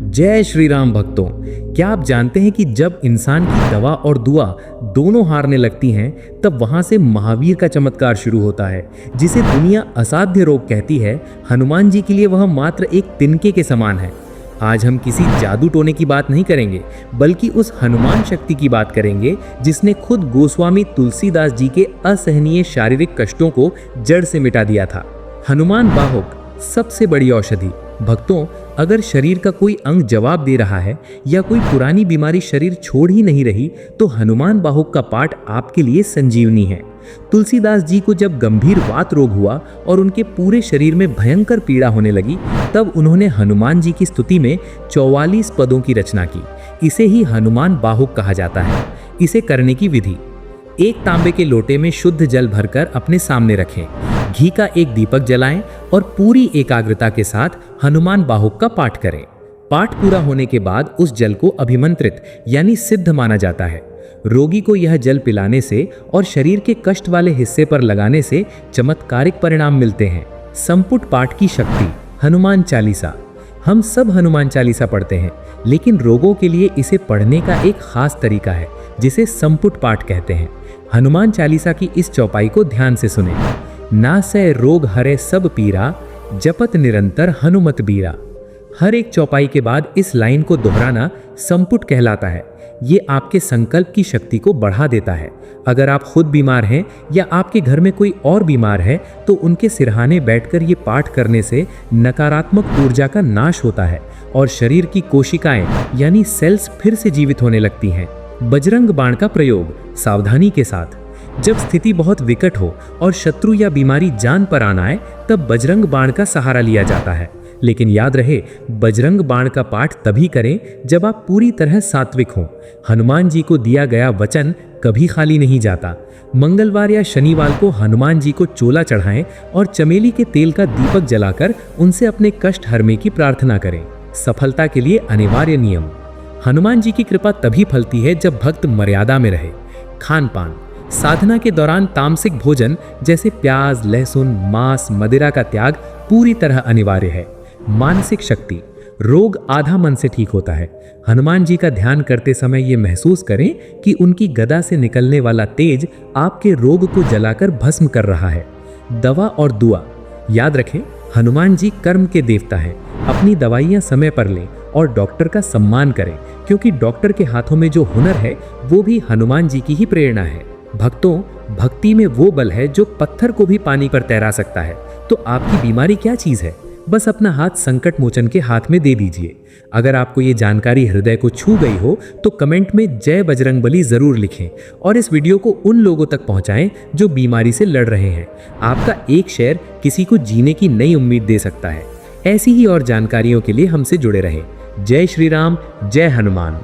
जय श्री राम भक्तों, क्या आप जानते हैं कि जब इंसान की दवा और दुआ दोनों हारने लगती हैं तब वहां से महावीर का चमत्कार शुरू होता है। जिसे दुनिया असाध्य रोग कहती है, हनुमान जी के लिए वह मात्र एक तिनके के समान है। आज हम किसी जादू टोने की बात नहीं करेंगे, बल्कि उस हनुमान शक्ति की बात करेंगे जिसने खुद गोस्वामी तुलसीदास जी के असहनीय शारीरिक कष्टों को जड़ से मिटा दिया था। हनुमान बाहुक, सबसे बड़ी औषधि। भक्तों, अगर शरीर का कोई अंग जवाब दे रहा है या कोई पुरानी बीमारी शरीर छोड़ ही नहीं रही, तो हनुमान बाहुक का पाठ आपके लिए संजीवनी है। तुलसीदास जी को जब गंभीर वात रोग हुआ और उनके पूरे शरीर में भयंकर पीड़ा होने लगी, तब उन्होंने हनुमान जी की स्तुति में 44 पदों की रचना की। इसे ही हनुमान बाहुक कहा जाता है। इसे करने की विधि: एक तांबे के लोटे में शुद्ध जल भरकर अपने सामने रखें, घी का एक दीपक जलाएं और पूरी एकाग्रता के साथ हनुमान बाहुक का पाठ करें। पाठ पूरा होने के बाद उस जल को अभिमंत्रित यानी सिद्ध माना जाता है। रोगी को यह जल पिलाने से और शरीर के कष्ट वाले हिस्से पर लगाने से चमत्कारिक परिणाम मिलते हैं। संपुट पाठ की शक्ति: हनुमान चालीसा। हम सब हनुमान चालीसा पढ़ते हैं, लेकिन रोगों के लिए इसे पढ़ने का एक खास तरीका है जिसे संपुट पाठ कहते हैं। हनुमान चालीसा की इस चौपाई को ध्यान से सुने। नासै रोग हरे सब पीरा, जपत निरंतर हनुमत बीरा। हर एक चौपाई के बाद इस लाइन को दोहराना संपुट कहलाता है। ये आपके संकल्प की शक्ति को बढ़ा देता है। अगर आप खुद बीमार हैं या आपके घर में कोई और बीमार है, तो उनके सिरहाने बैठकर ये पाठ करने से नकारात्मक ऊर्जा का नाश होता है और शरीर की कोशिकाएं यानी सेल्स फिर से जीवित होने लगती हैं। बजरंग बाण का प्रयोग सावधानी के साथ: जब स्थिति बहुत विकट हो और शत्रु या बीमारी जान पर आना आए, तब बजरंग बाण का सहारा लिया जाता है। लेकिन याद रहे, बजरंग बाण का पाठ तभी करें जब आप पूरी तरह सात्विक हों। हनुमान जी को दिया गया वचन कभी खाली नहीं जाता। मंगलवार या शनिवार को हनुमान जी को चोला चढ़ाएं और चमेली के तेल का दीपक जलाकर उनसे अपने कष्ट हरने की प्रार्थना करें। सफलता के लिए अनिवार्य नियम: हनुमान जी की कृपा तभी फलती है जब भक्त मर्यादा में रहे। खान पान: साधना के दौरान तामसिक भोजन जैसे प्याज, लहसुन, मांस, मदिरा का त्याग पूरी तरह अनिवार्य है। मानसिक शक्ति: रोग आधा मन से ठीक होता है। हनुमान जी का ध्यान करते समय ये महसूस करें कि उनकी गदा से निकलने वाला तेज आपके रोग को जलाकर भस्म कर रहा है। दवा और दुआ: याद रखें, हनुमान जी कर्म के देवता हैं। अपनी दवाइयां समय पर लें और डॉक्टर का सम्मान करें, क्योंकि डॉक्टर के हाथों में जो हुनर है वो भी हनुमान जी की ही प्रेरणा है। भक्तों, भक्ति में वो बल है जो पत्थर को भी पानी पर तैरा सकता है। तो आपकी बीमारी क्या चीज है? बस अपना हाथ संकट मोचन के हाथ में दे दीजिए। अगर आपको ये जानकारी हृदय को छू गई हो तो कमेंट में जय बजरंगबली जरूर लिखें और इस वीडियो को उन लोगों तक पहुंचाएं जो बीमारी से लड़ रहे हैं। आपका एक शेयर किसी को जीने की नई उम्मीद दे सकता है। ऐसी ही और जानकारियों के लिए हमसे जुड़े रहें। जय श्री राम, जय हनुमान।